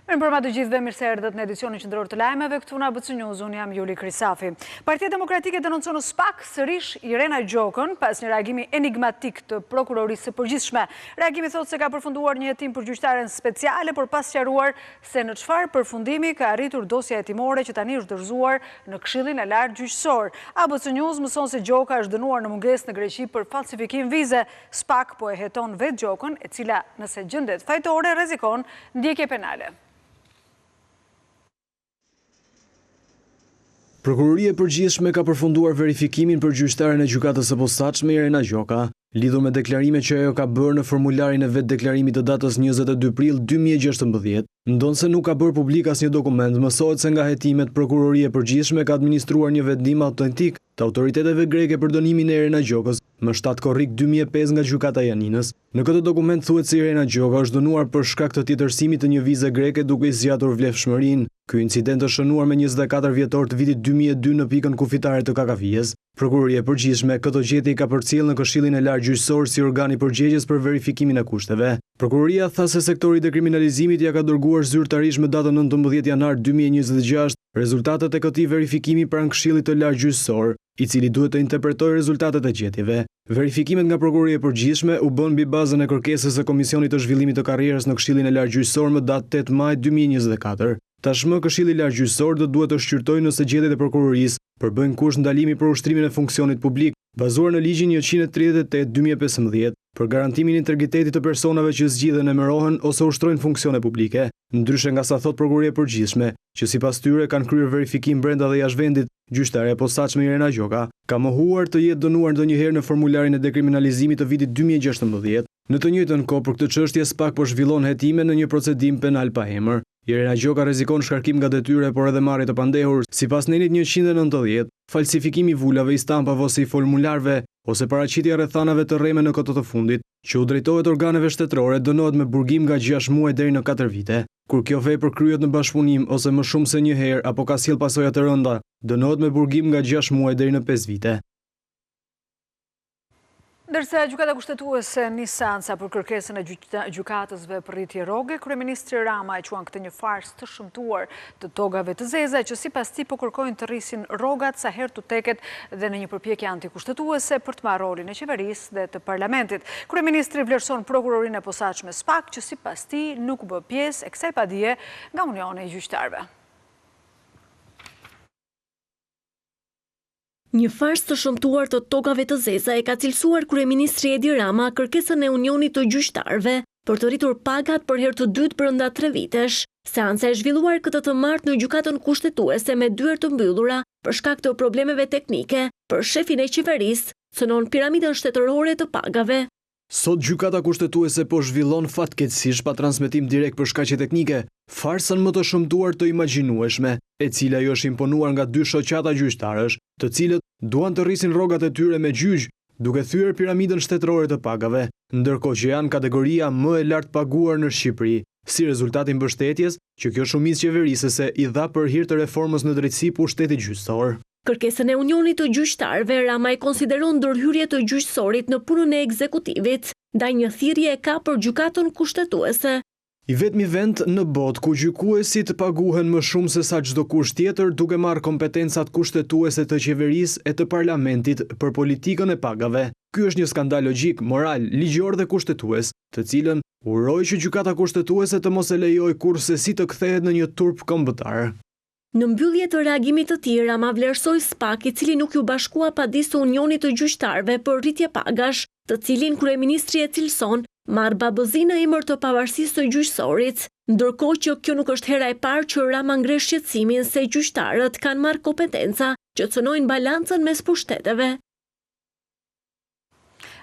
Mirëmbrëma të gjithëve, mirë se erdhët në edicionin qendror të lajmeve, këtu në ABC News, unë jam Juli Krisafi. Partia Demokratike denoncon SPAK sërish Irena Gjokën pas një reagimi enigmatik të prokurorisë së përgjithshme. Reagimi thotë se ka përfunduar një hetim për gjyqtaren speciale, por pas sqaruar se në çfarë përfundimi ka arritur dosja hetimore që tani është dorëzuar në Këshillin e Lartë Gjyqësor. ABC News mëson se Gjoka është dënuar në mungesë në Greqi për falsifikim vize. SPAK po e heton vetë Gjokën, e cila nëse gjendet fajtore rrezikon ndjekje penale. Prokuroria e përgjithshme ka përfunduar verifikimin për gjyqtaren e gjykatës së posaçme Irena Gjoka, lidhur me deklarime që ajo ka bërë në formularin e vetë deklarimit të datës 22 prill 2016, ndonse nuk ka bërë publik asnjë dokument. Mësohet se nga hetimet Prokuroria e përgjithshme ka administruar një vendim autentik të autoriteteve greke për dënimin e Irena Gjokës më 7 korrik 2005 nga gjykata e Janinës. Në këtë dokument thuhet se Irena Gjoka është dënuar për shkak të tjetërsimit të një vize greke duke i zgjatur vlefshmërinë. Ky incident është shënuar me 24 vjetor të vitit 2002 në pikën kufitare të Kakavijes. Prokuroria e përgjithshme këto gjetje i ka përcjellë në Këshillin e Lartë Gjyqësor si organ i përgjegjës për verifikimin e kushteve. Prokuroria tha se sektori i dekriminalizimit ja ka dërguar zyrtarisht më datën 19 janar 2026 rezultatet e këtij verifikimi pranë Këshillit të Lartë Gjyqësor, i cili duhet të interpretojë rezultatet e gjetjeve. Verifikimet nga Prokuroria e përgjithshme u bën mbi bazën e kërkesës së Komisionit të Zhvillimit të Karrierës në Këshillin e Lartë Gjyqësor më datë 8 maj 2024. Tashmë Këshilli i Lartë Gjyqësor do duhet të shqyrtojë nëse gjetjet e prokurorisë përbëjnë kusht ndalimi për ushtrimin e funksionit publik, bazuar në ligjin 138/2015 për garantimin e integritetit të personave që zgjidhen, emërohen ose ushtrojnë funksione publike, ndryshe nga sa thot Prokuroria e përgjithshme, që sipas tyre kanë kryer verifikim brenda dhe jashtë vendit. Gjyqtarja e posaçme Irena Gjoka ka mohuar të jetë dënuar ndonjëherë në formularin e dekriminalizimit të vitit 2016. Në të njëjtën kohë për këtë çështje SPAK po zhvillon hetime në një procedim penal pa emër. Irena Gjoka rrezikon shkarkim nga detyre, por edhe marrje të pandehur, sipas nenit 190, falsifikimi i vulave, i stampave ose i formularve, ose paraqitja rrethanave të rreme në kohë të fundit, që u drejtohet organeve shtetërore, dënohet me burgim nga 6 muaj deri në 4 vite. Kur kjo vepër kryhet në bashkëpunim ose më shumë se një herë apo ka sjell pasoja të rënda, dënohet me burgim nga 6 muaj deri në 5 vite. Ndërsa gjykata kushtetuese nis seanca për kërkesën e gjykatësve për rritje rroge, kryeministri Rama e quan këtë një farsë të shëmtuar të togave të zeza që sipas tij po kërkojnë të rrisin rrogat sa herë tu teket dhe në një përpjekje antikushtetuese për të marrë rolin e qeverisë dhe të parlamentit. Kryeministri vlerëson prokurorinë e posaçme SPAK që sipas tij nuk bë pjesë e kësaj padije nga Unioni i Gjyqtarëve. Një farsë të shëmtuar të togave të zeza e ka cilësuar kryeministri Edi Rama kërkesën e Unionit të Gjyqtarëve për të rritur pagat për herë të dytë brenda 3 vitesh. Seanca e zhvilluar këtë të martë në gjykatën kushtetuese me dyert të mbyllura për shkak të problemeve teknike për shefin e qeverisë, cënon piramidën shtetërore të pagave. Sot gjykata kushtetuese po zhvillon fatkeqësisht pa transmetim direkt për shkaqe teknike, farsën më të shëmtuar të imagjinueshme, e cila i është imponuar nga 2 shoqata gjyqtarësh, të cilët duan të rrisin rrogat e tyre me gjyq, duke thyer piramidën shtetërore të pagave, ndërkohë që janë kategoria më e lartë paguar në Shqipëri, si rezultat i mbështetjes që kjo shumicë qeverisëse i dha për hir të reformës në drejtësi pushtetit gjyqësor. Kërkesën e Unionit të Gjyqtarëve Rama e konsideron ndërhyrje të gjyqësorit në punën e ekzekutivit, ndaj një thirrje e ka për gjykatën kushtetuese. I vetmi vend në botë ku gjykuesit paguhen më shumë se sa çdo kush tjetër, duke marrë kompetencat kushtetuese të qeverisë e të parlamentit për politikën e pagave. Ky është një skandal logjik, moral, ligjor dhe kushtetues, të cilën uroj që gjykata kushtetuese të mos e lejojë kurrësesi të kthehet në një turp kombëtar. Në mbyllje të reagimit të tij, Rama vlerësoi SPAK, i cili nuk ju bashkua padisë Unionit të Gjyqtarëve për rritje pagash, të cilin kryeministri e cilëson marrë babëzi në emër të pavarësisë të gjyqësorit, ndërkohë që kjo nuk është hera e parë që Rama ngre shqetësimin se gjyqtarët kanë marrë kompetenca që cënojnë balancën mes pushteteve.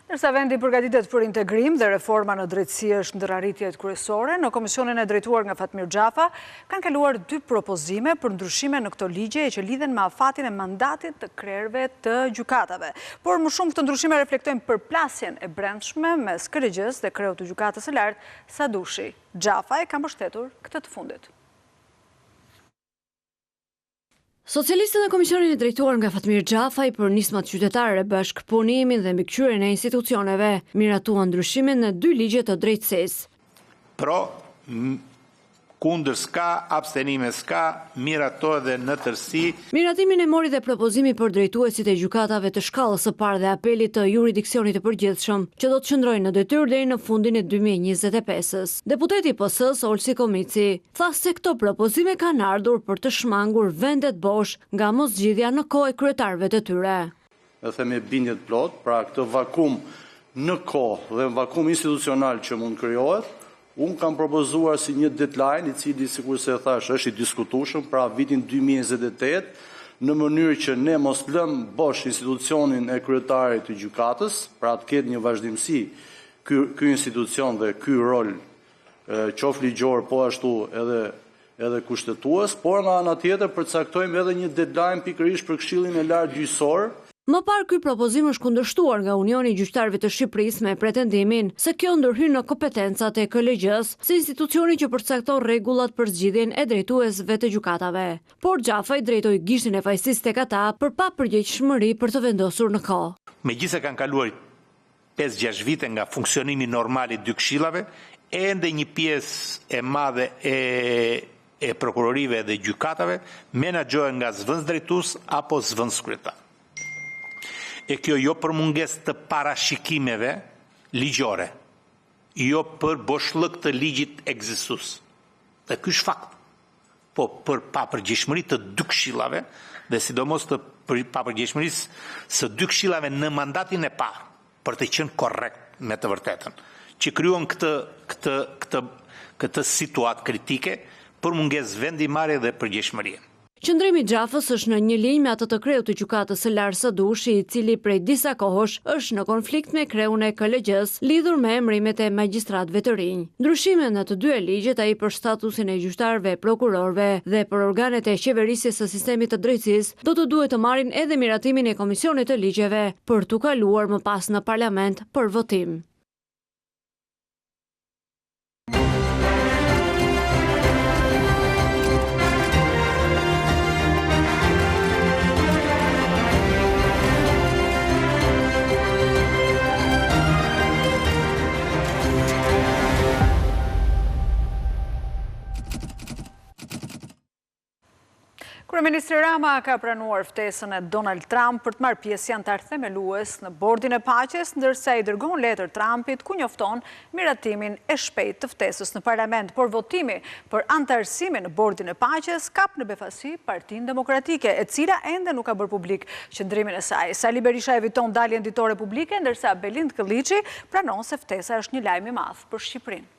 Ndërsa vendi përgatitet për integrim dhe reforma në drejtësi është ndër arritjet kryesore, në komisionin e drejtuar nga Fatmir Xhafa kanë kaluar 2 propozime për ndryshime në këto ligje që lidhen me afatin e mandatit të krerëve të gjykatave. Por më shumë këto ndryshime reflektojnë përplasjen e brendshme mes kryegjës dhe kreut të gjykatës së lartë Sadushi. Xhafa e ka mbështetur këtë të fundit. Socialistët e komisionit e drejtuar nga Fatmir Xhafaj për nismat qytetare, bashkëpunimin dhe mbikëqyrjen e institucioneve miratuan ndryshimin në 2 ligje të drejtësisë. Pro Kundër s'ka, abstenime s'ka, mirato dhe në tërësi. Miratimin e mori dhe propozimi për drejtuesit e gjykatave të shkallës së parë dhe apelit të jurisdiksionit të përgjithshëm, që do të qëndrojnë në detyrë deri në fundin e 2025-s. Deputeti PS-s Olsi Komici tha se këto propozime kanë ardhur për të shmangur vendet bosh nga moszgjidhja në kohë e kryetarëve të tyre. E themi bindje të plot, pra këtë vakum në kohë dhe vakum institucional që mund krijohet, unë kam propozuar si një deadline i cili, sikur se e thash, është i diskutueshëm, pra vitin 2028, në mënyrë që ne mos lëm bosh institucionin e kryetarit të gjykatës, pra të ketë një vazhdimsi ky institucion dhe ky rol qoftë ligjor, po ashtu edhe kushtetues, por nga ana tjetër përcaktojmë edhe një deadline pikërisht për Këshillin e Lartë Gjyqësor. Më parë ky propozim është kundërshtuar nga Unioni i Gjyqtarëve të Shqipërisë me pretendimin se kjo ndërhyn në kompetencat e KLG-s si institucioni që përcakton rregullat për zgjidhjen e drejtuesve të gjykatave. Por Xhafaj drejtoi gishtin e fajsisë tek ata për papërgjegjshmëri për të vendosur në kohë. Megjithëse kanë kaluar 5-6 vite nga funksionimi normal i dy këshillave, ende një pjesë e madhe e prokurorive dhe gjykatave menaxhohen nga zëvendës drejtues apo zëvendës kryetar. E kjo jo për mungesë të parashikimeve ligjore, jo për boshllëk të ligjit ekzistues. Dhe ky është fakt. Po për papërgjegjshmëri të dy këshillave dhe sidomos të papërgjegjshmërisë së dy këshillave në mandatin e parë, për të qenë korrekt me të vërtetën, që krijuan këtë situatë kritike për mungesë vendimarrje dhe përgjegjshmërie. Qëndrimi i Xhafës është në një linjë me atë të kreut të gjykatës së lartë së Dushi, i cili prej disa kohësh është në konflikt me kreun e KLG-s lidhur me emërimet e magjistratëve të rinj. Ndryshimet në të dy ligjet, ai për statusin e gjyqtarëve, prokurorëve dhe për organet e qeverisjes së sistemit të drejtësisë, do të duhet të marrin edhe miratimin e Komisionit të Ligjeve për t'u kaluar më pas në parlament për votim. Kryeministri Rama ka pranuar ftesën e Donald Trump për të marrë pjesë si antar themelues në bordin e paqes, ndërsa i dërgon letër Trumpit ku njofton miratimin e shpejtë të ftesës në parlament, por votimi për antarësimin në bordin e paqes kap në befasi Partinë Demokratike, e cila ende nuk ka bërë publik qëndrimin e saj. Sali Berisha eviton daljen ditore publike, ndërsa Belind Këlliçi pranon se ftesa është një lajm i madh për Shqipërinë.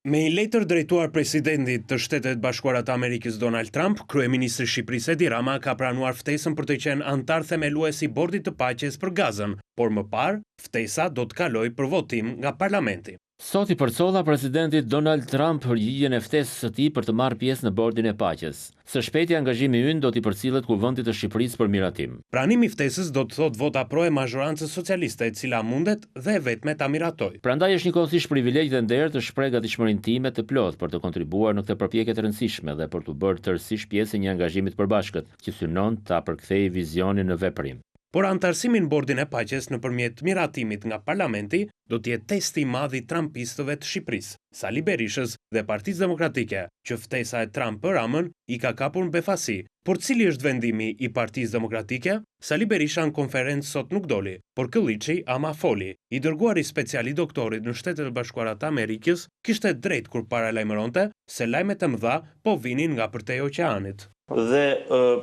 Me një letër drejtuar presidentit të Shtetet Bashkuara të Amerikës Donald Trump, kryeministri i Shqipërisë Edi Rama ka pranuar ftesën për të qenë antar themelues i Bordit të Paqes për Gazën, por më parë ftesa do të kalojë për votim nga Parlamenti. Sot i përcolla presidentit Donald Trump përgjigjen e ftesës së tij për të marrë pjesë në Bordin e Paqes. Së shpejti angazhimi ynë do t'i përcillet Kuvendit të Shqipërisë për miratim. Pranimi i ftesës do të thotë vota pro e mazhorancës socialiste, e cila mundet dhe vetme ta miratoj. Prandaj është njëkohësisht privilegj dhe nder të shpreh gatishmërinë time të plotë për të kontribuar në këtë përpjekje të rëndësishme dhe për të bërë tërësisht pjesë e një angazhimi të përbashkët, që synon ta përkthejë vizionin në veprim. Por antarësimi në Bordin e Paqes nëpërmjet miratimit nga Parlamenti do të jetë testi i madh i trumpistëve të Shqipërisë, Sali Berishës dhe Partisë Demokratike, që ftesa e Trump për Ramën i ka kapur në befasi. Por cili është vendimi i Partisë Demokratike? Sali Berisha në konferencë sot nuk doli, por Këlliçi ama foli. I dërguari special i doktorit në Shtetet e Bashkuara të Amerikës kishte drejt kur paralajmëronte se lajmet e mëdha po vinin nga përtej oqeanit. Dhe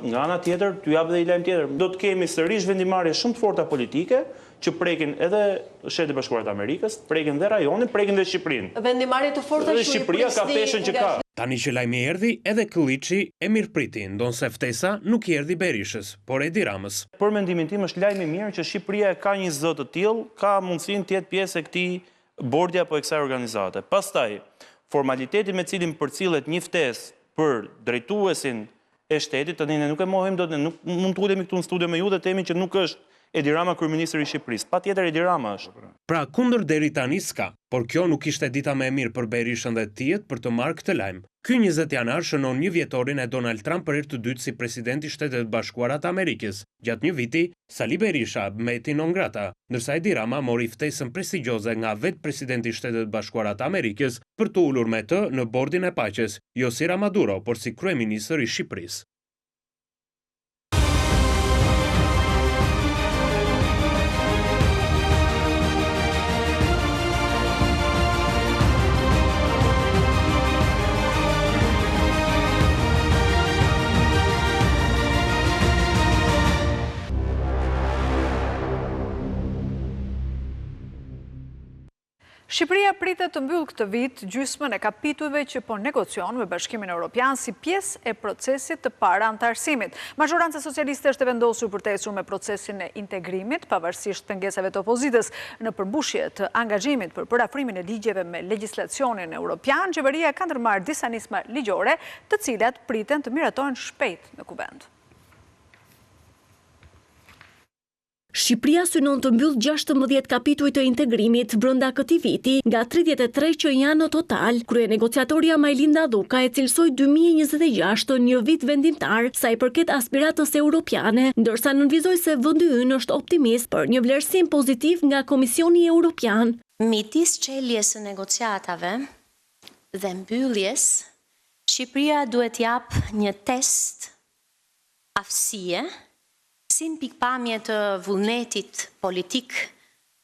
nga ana tjetër, t'ju jap edhe një lajm tjetër. Do të kemi sërish vendimarrje shumë të forta politike që prekin edhe Shtetet e Bashkuara të Amerikës, prekin dhe rajonin, prekin dhe Shqipërinë. Vendimarrje të forta dhe Shqipëria ka peshën që ka. Tani që lajmi erdhi, edhe Këlliçi e mirëpriti, ndonse ftesa nuk i erdhi Berishës, por Edi Ramës. Për mendimin tim është lajm i mirë që Shqipëria ka një zë të tillë, ka mundësinë të jetë pjesë e këtij bordi apo e kësaj organizate. Pastaj, formaliteti me cilin përcillet një ftesë për drejtuesin e shtetit, tani ne nuk e mohim dot, ne nuk mund të ulemi këtu në studio me ju dhe themi që nuk është Edi Rama kryeministri i Shqipërisë. Patjetër Edi Rama është. Pra kundër deri tani s'ka, por kjo nuk ishte dita më e mirë për Berishën dhe tijet për të marrë këtë lajm. Ky 20 janar shënon një vjetorin e Donald Trump për herë të dytë si presidenti i Shtetet Bashkuara të Amerikës. Gjatë një viti, Sali Berisha mbeti non grata, ndërsa Edi Rama mori ftesën prestigjioze nga vetë presidenti i Shtetet Bashkuara të Amerikës për të ulur me të në bordin e paqes, jo si Maduro, por si kryeministër i Shqipërisë. Shqipëria pritet të mbyllë këtë vit gjysmën e kapitujve që po negocion me Bashkimin Evropian si pjesë e procesit të para-antarësimit. Mazhoranca socialiste është e vendosur për të ecur me procesin e integrimit, pavarësisht pengesave të opozitës në përmbushje të angazhimit për parafrimin e ligjeve me legjislacionin evropian. Qeveria ka ndërmarrë disa nisma ligjore, të cilat priten të miratohen shpejt në kuvend. Shqipëria synon të mbyll 16 kapituj të integrimit brenda këtij viti, nga 33 që janë në total. Kryenegociatorja Majlinda Dhuka e cilësoi 2026 një vit vendimtar sa i përket aspiratës europiane, ndërsa nënvizoi se vendi ynë është optimist për një vlerësim pozitiv nga Komisioni Evropian. Midis çeljes së negociatave dhe mbylljes, Shqipëria duhet jap një test aftësie si në pikpamje të vullnetit politik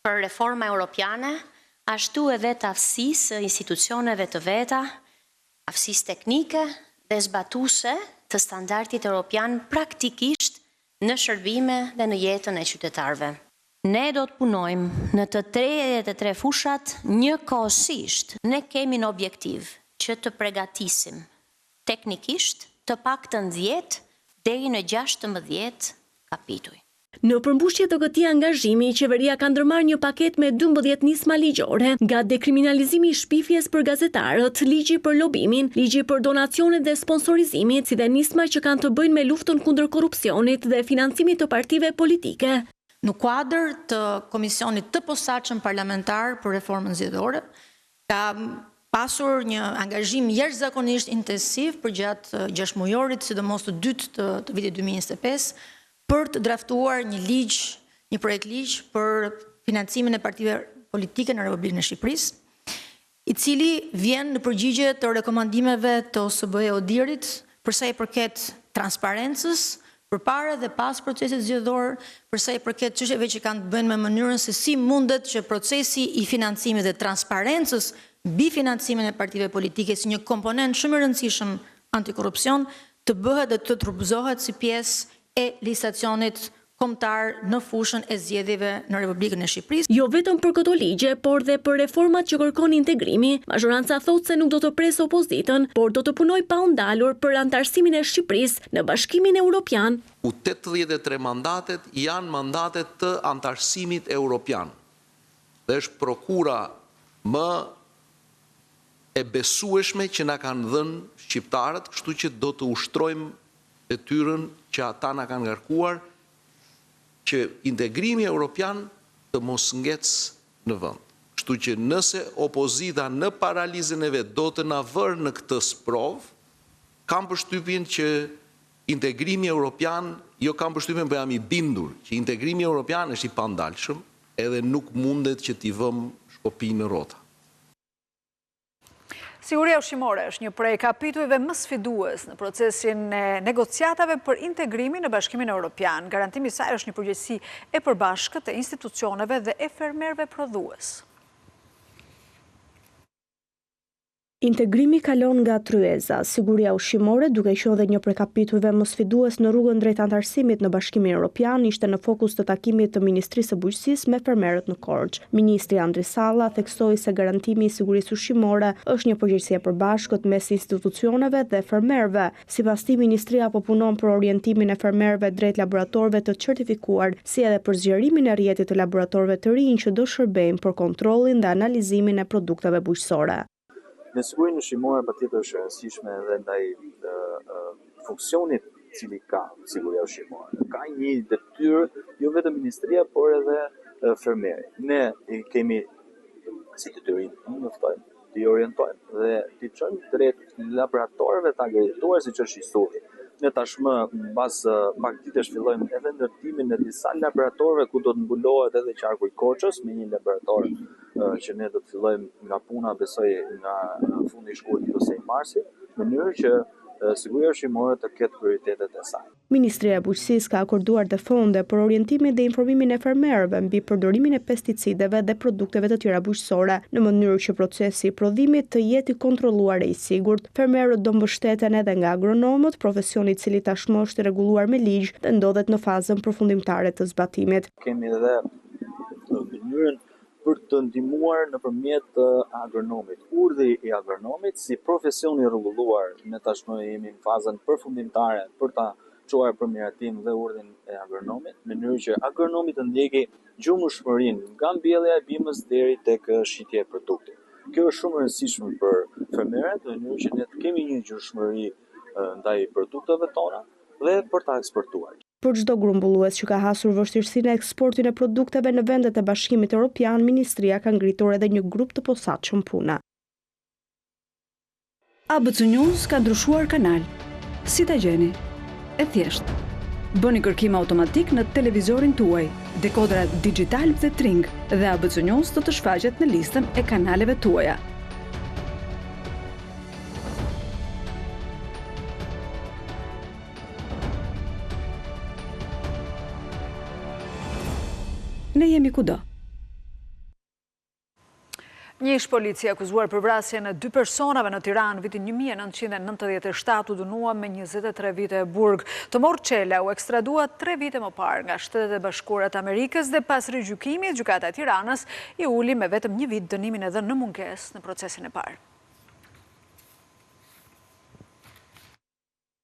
për reforma europiane, ashtu edhe të aftësisë institucioneve të veta, aftësisë teknike dhe zbatuse të standardit europian praktikisht në shërbime dhe në jetën e qytetarëve. Ne do të punojmë në të 33 fushat njëkohësisht. Ne kemi në objektiv që të përgatisim teknikisht të paktën 10 deri në 16 kapituj. Në përmbushje të këtij angazhimi, qeveria ka ndërmarrë një paket me 12 nisma ligjore, nga dekriminalizimi i shpifjes për gazetarët, ligji për lobimin, ligji për donacionet dhe sponsorizimit, si dhe nisma që kanë të bëjnë me luftën kundër korrupsionit dhe financimit të partive politike. Në kuadër të Komisionit të posaçëm parlamentar për reformën zgjedhore, ka pasur një angazhim jashtëzakonisht intensiv për gjatë 6 mujorit, sidomos të dytë të vitit 2025, për të draftuar një projekt ligj për financimin e partive politike në Republikën e Shqipërisë, i cili vjen në përgjigje të rekomandimeve të OSBE ODIHR-it për sa i përket transparencës përpara dhe pas procesit zgjedhor, për sa i përket çështjeve që kanë të bëjnë me mënyrën se si mundet që procesi i financimit dhe transparencës mbi financimin e partive politike si një komponent shumë i rëndësishëm antikorrupsion të bëhet dhe të trupëzohet si pjesë e legislacionit kombëtar në fushën e zgjedhjeve në Republikën e Shqipërisë. Jo vetëm për këto ligje, por dhe për reformat që kërkon integrimi, mazhoranca thotë se nuk do të presë opozitën, por do të punojë pa u ndalur për antarësimin e Shqipërisë në Bashkimin Evropian. 83 mandatet janë mandatet të antarësimit evropian. Dhe është prokura më e besueshme që na kanë dhënë shqiptarët, kështu që do të ushtrojmë detyrën që ata na kanë ngarkuar që integrimi evropian të mos ngecë në vend. Kështu që nëse opozita në paralizën e vet do të na vërë në këtë sprov, kam përshtypjen që integrimi evropian, jo kam përshtypjen, por jam i bindur që integrimi evropian është i pandalshëm, edhe nuk mundet që t'i vëmë shkopi në rrota. Siguria ushqimore është një prej kapitujve më sfidues në procesin e negociatave për integrimin në Bashkimin Evropian. Garantimi i saj është një përgjegjësi e përbashkët e institucioneve dhe e fermerëve prodhues. Integrimi kalon nga tryeza, siguria ushqimore, duke qenë dhe një prej kapitujve më sfidues në rrugën drejt antarësimit në Bashkimin Evropian, ishte në fokus të takimit të Ministrisë së Bujqësisë me fermerët në Korçë. Ministri Andri Salla theksoi se garantimi i sigurisë ushqimore është një përgjegjësi e përbashkët mes institucioneve dhe fermerëve. Sipas tij, ministria po punon për orientimin e fermerëve drejt laboratorëve të certifikuar, si edhe për zgjerimin e rrjetit të laboratorëve të rinj që do shërbejnë për kontrollin dhe analizimin e produkteve bujqësore. Në sigurinë ushqimore patjetër është e rëndësishme edhe ndaj funksionit cili ka siguria ushqimore. Ka një detyrë jo vetëm ministria, por edhe fermeri. Ne kemi si detyrim, njoftojmë t'i orientojmë dhe t'i çojmë drejt laboratorëve të akredituar siç është ISURI. Ne tashmë mbas pak ditësh fillojmë edhe ndërtimin e disa laboratorëve ku do të mbulohet edhe qarku i Korçës me një laborator që ne do të fillojmë nga puna besoj nga fundi i shkurtër ose i marsit, në mënyrë që siguria ushqimore të ketë prioritetet e saj. Ministria e Bujqësisë ka akorduar dhe fonde për orientimin dhe informimin e fermerëve mbi përdorimin e pesticideve dhe produkteve të tjera bujqësore, në mënyrë që procesi i prodhimit të jetë i kontrolluar e i sigurt. Fermerët do mbështeten edhe nga agronomët, profesioni i cili tashmë është rregulluar me ligj dhe ndodhet në fazën përfundimtare të zbatimit. Kemi edhe mënyrën për të ndihmuar nëpërmjet agronomit. Urdhri i agronomit si profesion i rregulluar, ne tashmë jemi në fazën përfundimtare për ta çuar për miratim dhe urdhrin e agronomit, në mënyrë që agronomi të ndjeki gjumëshmërinë nga mbjellja e bimës deri tek shitja e produktit. Kjo është shumë e rëndësishme për fermerët, në mënyrë që ne të kemi një gjumëshmëri ndaj produkteve tona dhe për ta eksportuar. Për çdo grumbullues që ka hasur vështirësinë e eksportit e produkteve në vendet e Bashkimit Evropian, Ministria ka ngritur edhe një grup të posaçëm pune. ABC News ka ndryshuar kanal. Si ta gjeni? E thjesht. Bëni kërkim automatik në televizorin tuaj, dekodra digital dhe Tring, dhe ABC News do të shfaqet në listën e kanaleve tuaja. Ne jemi kudo. Një ish polici akuzuar për vrasjen e 2 personave në Tiranë vitin 1997 u dënua me 23 vite e burg. Tomor Çela u ekstradua 3 vite më parë nga Shtetet e Bashkuara të Amerikës dhe pas rigjykimit gjykata e Tiranës i uli me vetëm 1 vit dënimin edhe në mungesë në procesin e parë.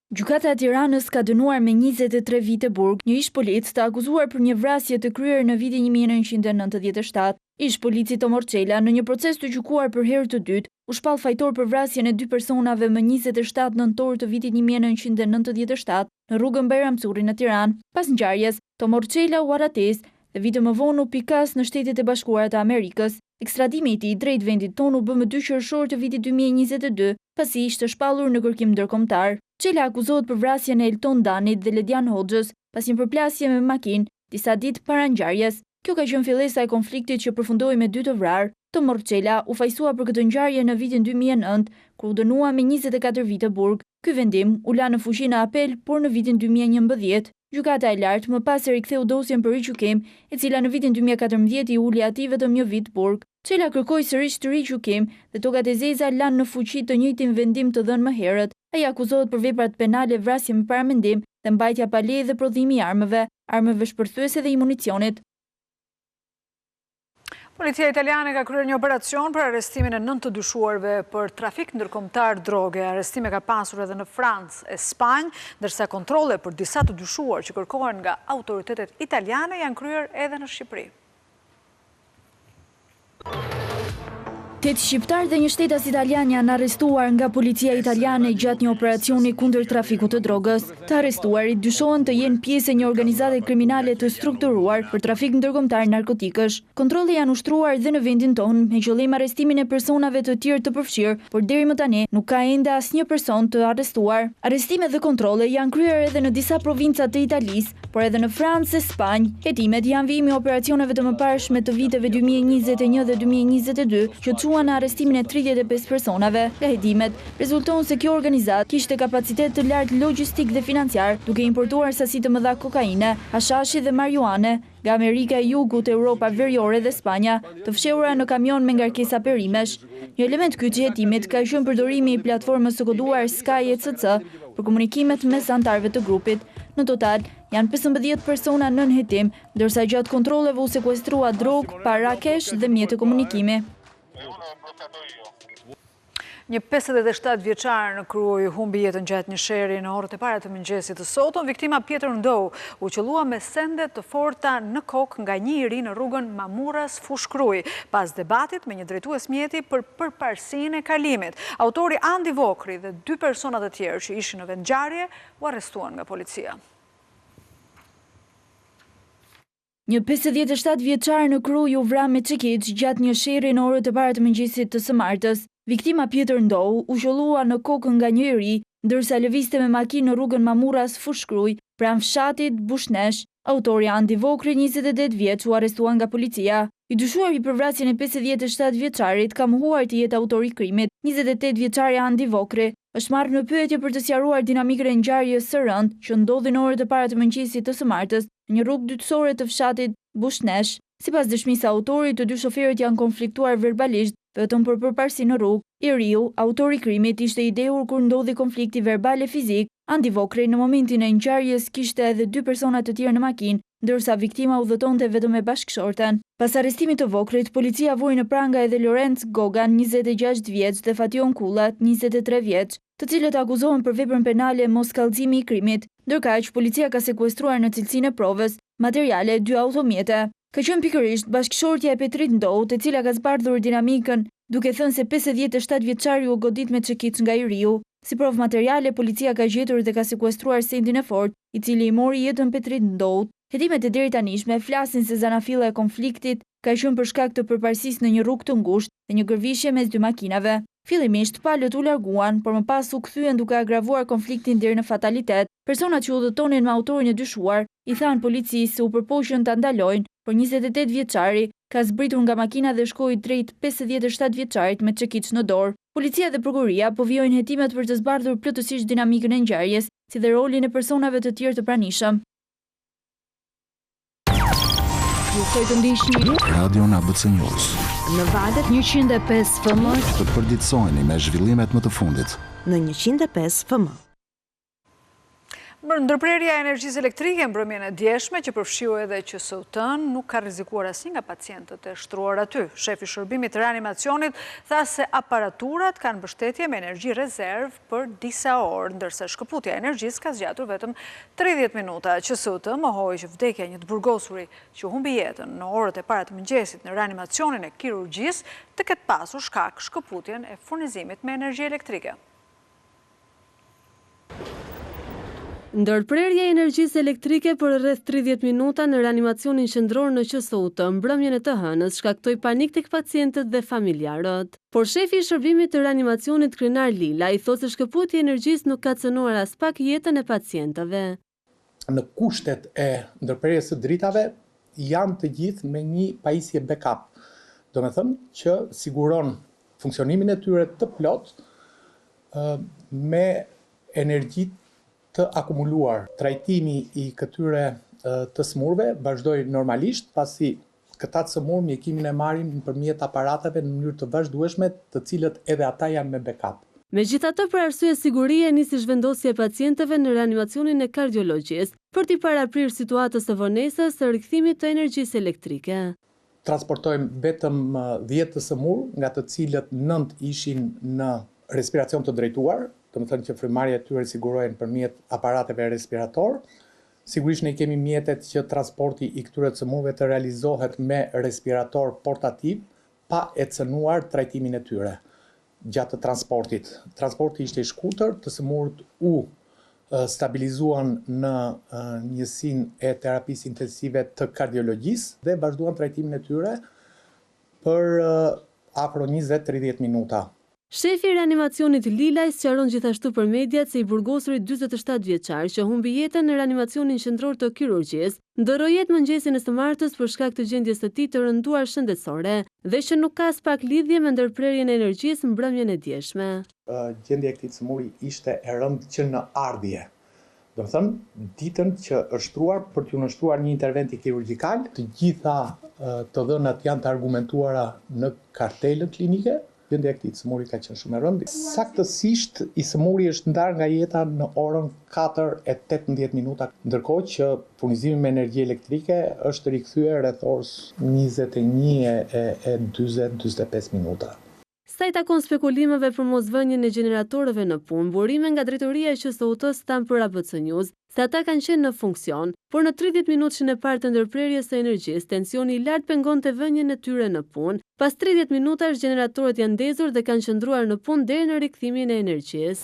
Gjykata e Tiranës ka dënuar me 23 vite burg një ish polic të akuzuar për një vrasje të kryer në vitin 1997. Ish polici Tomor Çela në një proces të gjykuar për herë të dytë u shpall fajtor për vrasjen e 2 personave më 27 nëntor të vitit 1997 në rrugën Bajram Curri në Tiranë. Pas ngjarjes, Tomor Çela u arrestua dhe vite më vonë u pikas në Shtetet e Bashkuara të Amerikës. Ekstradimi i tij drejt vendit tonë u bë më 2 qershor të vitit 2022, pasi ishte shpallur në kërkim ndërkombëtar. Çela akuzohet për vrasjen e Elton Danit dhe Ledian Hoxhës pas një përplasje me makinë disa ditë para ngjarjes. Kjo ka qenë fillesa e konfliktit që përfundoi me 2 të vrarë. Tomor Çela u fajsua për këtë ngjarje në vitin 2009, kur u dënua me 24 vite burg. Ky vendim u la në fuqi në apel, por në vitin 2011 gjykata e lartë më pas e riktheu dosjen për rigjykim, e cila në vitin 2014 i uli atij vetëm 1 vit burg. Çela kërkoi sërish të rigjykim dhe tokat e zeza lanë në fuqi të njëjtin vendim të dhënë më herët. Ai akuzohet për veprat penale, vrasje me paramendim dhe mbajtja pa leje dhe prodhimi i armëve shpërthyese dhe i municionit. Policia italiane ka kryer një operacion për arrestimin e 9 të dyshuarve për trafik ndërkombëtar droge. Arrestime ka pasur edhe në Francë e Spanjë, ndërsa kontrolle për disa të dyshuar që kërkohen nga autoritetet italiane janë kryer edhe në Shqipëri. 8 shqiptar dhe një shtetas italian janë arrestuar nga policia italiane gjatë një operacioni kundër trafikut të drogës. Të arrestuarit dyshohen të jenë pjesë e një organizate kriminale të strukturuar për trafik ndërkombëtar narkotikësh. Kontrolli janë ushtruar dhe në vendin tonë me qëllim arrestimin e personave të tjerë të përfshirë, por deri më tani nuk ka ende asnjë person të arrestuar. Arrestimet dhe kontrolle janë kryer edhe në disa provinca të Italisë, por edhe në Francë e Spanjë. Hetimet janë vijimi i operacioneve të mëparshme të viteve 2021 dhe 2022 që në arrestimin e 35 personave. Nga hetimet, rezulton se kjo organizat kishte kapacitet të lartë logjistik dhe financiar, duke importuar sasi të mëdha kokaine, hashashi dhe marijuane nga Amerika e Jugut, Europa Veriore dhe Spanja, të fshehura në kamion me ngarkesa perimesh. Një element kyç i hetimit ka qenë përdorimi i platformës së koduar Sky ECC për komunikimet mes anëtarëve të grupit. Në total, janë 15 persona nën hetim, ndërsa gjatë kontrolleve u sekuestrua drogë, para kesh dhe mjete komunikimi. Një 57 vjeçar në Kruj humbi jetën gjatë një sheri në orët e para të mëngjesit të sotëm. Viktima Pjetër Ndou u qellua me sende të forta në kokë nga një i ri në rrugën Mamuras Fush Kruj, pas debatit me një drejtues mjeti për përparsinë e kalimit. Autori Andi Vokri dhe 2 persona të tjerë që ishin në vendngjarje u arrestuan nga policia. Një 57 vjeçar në Kruj u vra me çekiç gjatë një sherri në orët e para të mëngjesit të së martës. Viktima Pjetër Ndou u shollua në kokën nga një iri, ndërsa lëvizte me makinë në rrugën Mamuras Fushkruj, pranë fshatit Bushnesh. Autori Andi Vokri, 28 vjeç, u arrestuan nga policia. I dyshuari për vrasjen e 57 vjeçarit ka mohuar të jetë autori i krimit. 28 vjeçari Andi Vokri është marrë në pyetje për të sqaruar dinamikën e ngjarjes së rënd që ndodhi në orët e para të mëngjesit të së martës në një rrugë dytësore të fshatit Bushnesh. Sipas dëshmisë së autorit, të dy shoferët janë konfliktuar verbalisht vetëm për përparësi në rrugë. I riu, autori i krimit, ishte i dehur kur ndodhi konflikti verbal e fizik. Andi Vokri në momentin e ngjarjes kishte edhe 2 persona të tjerë në makinë, ndërsa viktima udhëtonte vetëm me bashkëshorten. Pas arrestimit të Vokrit, policia vuri në pranga edhe Lorenz Gogan, 26 vjeç, dhe Fation Kullat, 23 vjeç, të cilët akuzohen për veprën penale mos kallëzimi i krimit. Ndërkaq, policia ka sekuestruar në cilësinë e provës materiale 2 automjete. Ka qenë pikërisht bashkëshortja e Petrit Ndou, e cila ka zbardhur dinamikën, duke thënë se 57 vjeçari u godit me çekiç nga i riu. Si provë materiale, policia ka gjetur dhe ka sekuestruar sendin e fortë, i cili i mori jetën Petrit Ndout. Hetimet e deritanishme flasin se zanafilla e konfliktit ka qenë për shkak të përparësisë në një rrugë të ngushtë dhe një gërvishje mes 2 makinave. Fillimisht palët u larguan, por më pas u kthyen duke agravuar konfliktin deri në fatalitet. Personat që udhëtonin me autorin e dyshuar i thanë policisë se u përpoqën ta ndalojnë, por 28 vjeçari ka zbritur nga makina dhe shkoi drejt 57 vjeçarit me çekiç në dorë. Policia dhe prokuria po vijojnë hetimet për të zbardhur plotësisht dinamikën e ngjarjes, si dhe rolin e personave të tjerë të pranishëm. Ju ftoj të ndiqni Radio ABC News në valët 105 FM të përditësoheni me zhvillimet më të fundit në 105 FM. Ndërprerja e energjisë elektrike në mbrëmjen e djeshme, që përfshiu edhe QSOT-n, nuk ka rrezikuar asnjë nga pacientët e shtruar aty. Shefi i shërbimit të reanimacionit tha se aparaturat kanë mbështetje me energji rezervë për disa orë, ndërsa shkëputja e energjisë ka zgjatur vetëm 30 minuta. QSOT mohoi që vdekja e një të burgosuri që humbi jetën në orët e para të mëngjesit në reanimacionin e kirurgjisë të ketë pasur shkak shkëputjen e furnizimit me energji elektrike. Ndërprerja e energjisë elektrike për rreth 30 minuta në reanimacionin qendror në QSOT mbrëmjen e të hënës shkaktoi panik tek pacientët dhe familjarët. Por shefi i shërbimit të reanimacionit Krenar Lila i thotë se shkëputja e energjisë nuk ka cënuar as pak jetën e pacientëve. Në kushtet e ndërprerjes së dritave janë të gjithë me një pajisje backup. Do me thënë që siguron funksionimin e tyre të plot me energji të akumuluar. Trajtimi i këtyre të smurve vazhdoi normalisht, pasi këta të smur mjekimin e marrin nëpërmjet aparateve në mënyrë të vazhdueshme, të cilët edhe ata janë me backup. Megjithatë, për arsye sigurie nisi zhvendosja e pacientëve në reanimacionin e kardiologjisë për t'i paraprirë situatës së vonesës së rikthimit të energjisë elektrike. Transportojmë vetëm 10 të smur, nga të cilët 9 ishin në respiracion të drejtuar, të më thënë që frymarrja e tyre sigurohen përmjet aparateve respirator. Sigurisht ne kemi mjetet që transporti i këtyre të smurve të realizohet me respirator portativ, pa e cënuar trajtimin e tyre gjatë transportit. Transporti ishte i shkurtër, të smurët u stabilizuan në njësinë e terapisë intensive të kardiologjisë dhe vazhduan trajtimin e tyre për afro 20-30 minuta. Shefi i reanimacionit Lilaj sqaron gjithashtu për mediat se i burgosuri 47 vjeçar që humbi jetën në reanimacionin qendror të kirurgjisë, ndërroi jetë mëngjesin e së martës për shkak të gjendjes së tij të rënduar shëndetësore dhe që nuk ka as pak lidhje me ndërprerjen e energjisë mbrëmjen e djeshme. Gjendja e këtij smuri ishte e rëndë që në ardhje. Do të thënë, ditën që është shtruar për t'u nështruar një interventi kirurgjikal, të gjitha të dhënat janë të argumentuara në kartelën klinike. Gjendja e këtij smuri ka qenë shumë e rëndë. Saktësisht i smuri është ndarë nga jeta në orën 4:18 minuta, ndërkohë që furnizimi me energji elektrike është rikthyer rreth orës 21:40-45 minuta. Sa i takon spekulimeve për mosvënien e gjeneratorëve në punë, burime nga drejtoria e QSOT-s thanë për ABC News se ata kanë qenë në funksion, por në 30 minutën e parë të ndërprerjes së energjisë, tensioni i lartë pengonte vënien e tyre në punë. Pas 30 minutash gjeneratorët janë ndezur dhe kanë qëndruar në punë deri në rikthimin e energjisë.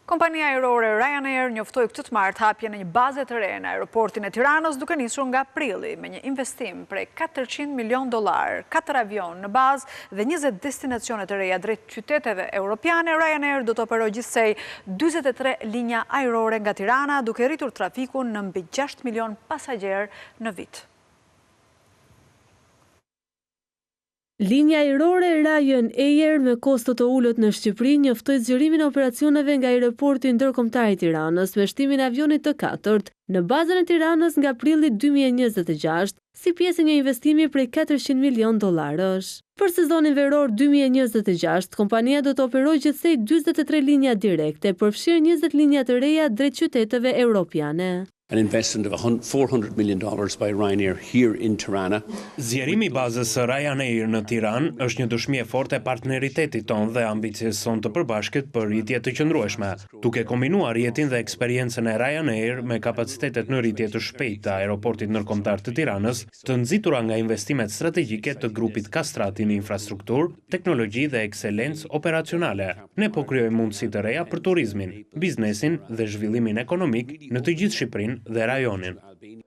Kompania ajrore Ryanair njoftoi këtë të martë hapjen e një baze të re në aeroportin e Tiranës duke nisur nga prilli me një investim prej $400 milion, 4 avion në bazë dhe 20 destinacione të reja drejt qyteteve europiane. Ryanair do të operojë gjithsej 43 linja ajrore nga Tirana duke rritur trafikun në mbi 6 milion pasagjerë në vit. Linja ajrore Ryanair me kosto të ulët në Shqipëri njoftoi zgjerimin e operacioneve nga aeroporti ndërkombëtar i Tiranës me shtimin e avionit të katërt në bazën e Tiranës nga prilli 2026 si pjesë e një investimi prej $400 milion. Për sezonin veror 2026, kompania do të operojë gjithsej 43 linja direkte, përfshirë 20 linja të reja drejt qyteteve europiane. An investment of $400 million by Ryanair here in Tirana. Zgjerimi i bazës së Ryanair në Tiranë është një dëshmi e fortë e partneritetit tonë dhe ambicjes sonë të përbashkët për rritje të qëndrueshme, duke kombinuar rjetin dhe eksperiencën e Ryanair me kapacitetet në rritje të shpejtë të aeroportit ndërkombëtar të Tiranës, të nxitura nga investimet strategjike të grupit Kastrati në infrastrukturë, teknologji dhe ekselencë operacionale. Ne po krijojmë mundësi të reja për turizmin, biznesin dhe zhvillimin ekonomik në të gjithë Shqipërinë dhe rajonin.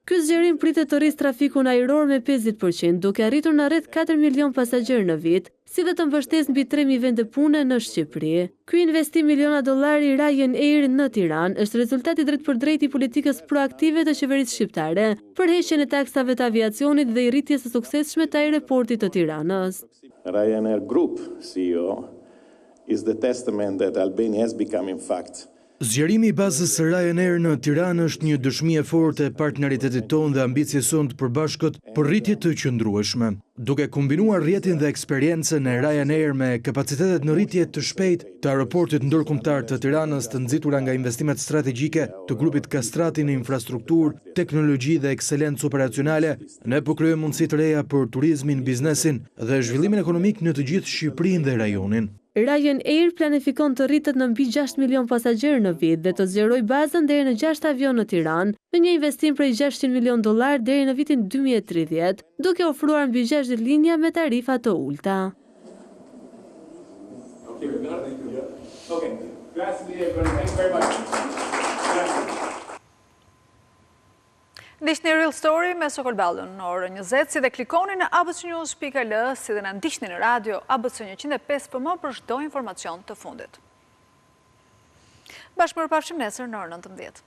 Ky zgjerim pritet të rrisë trafikun ajror me 50%, duke arritur në rreth 4 milion pasagjerë në vit, si dhe të mbështesë mbi 3.000 vende pune në Shqipëri. Ky investim miliona dollar i Ryanair në Tiranë është rezultati drejtpërdrejt i politikës proaktive të qeverisë shqiptare për heqjen e taksave të aviacionit dhe i rritjes së suksesshme të aeroportit të Tiranës. Ryanair Group CEO is the testament that Albania has become in fact Zgjerimi i bazës së Ryanair në Tiranë është një dëshmi e fortë e partneritetit tonë dhe ambicjes sonë të përbashkët për rritje të qëndrueshme. Duke kombinuar rjetin dhe eksperiencën e Ryanair me kapacitetet në rritje të shpejtë të aeroportit ndërkombëtar të Tiranës të nxitura nga investimet strategjike të grupit Kastrati në infrastrukturë, teknologji dhe ekselencë operacionale, ne po krijojmë mundësi të reja për turizmin, biznesin dhe zhvillimin ekonomik në të gjithë Shqipërinë dhe rajonin. Ryanair planifikon të rritet në mbi 6 milion pasagjerë në vit dhe të zgjerojë bazën deri në 6 avion në Tiranë me një investim prej $600 milion deri në vitin 2030, duke ofruar mbi 60 linja me tarifa të ulta. Ndiqni Real Story me Sokol Ballon në orën 20, si dhe klikoni në abcnews.al, si dhe në ndiqni në radio ABC 105 FM për çdo informacion të fundit. Bashkë mirëpafshim nesër në orën 19.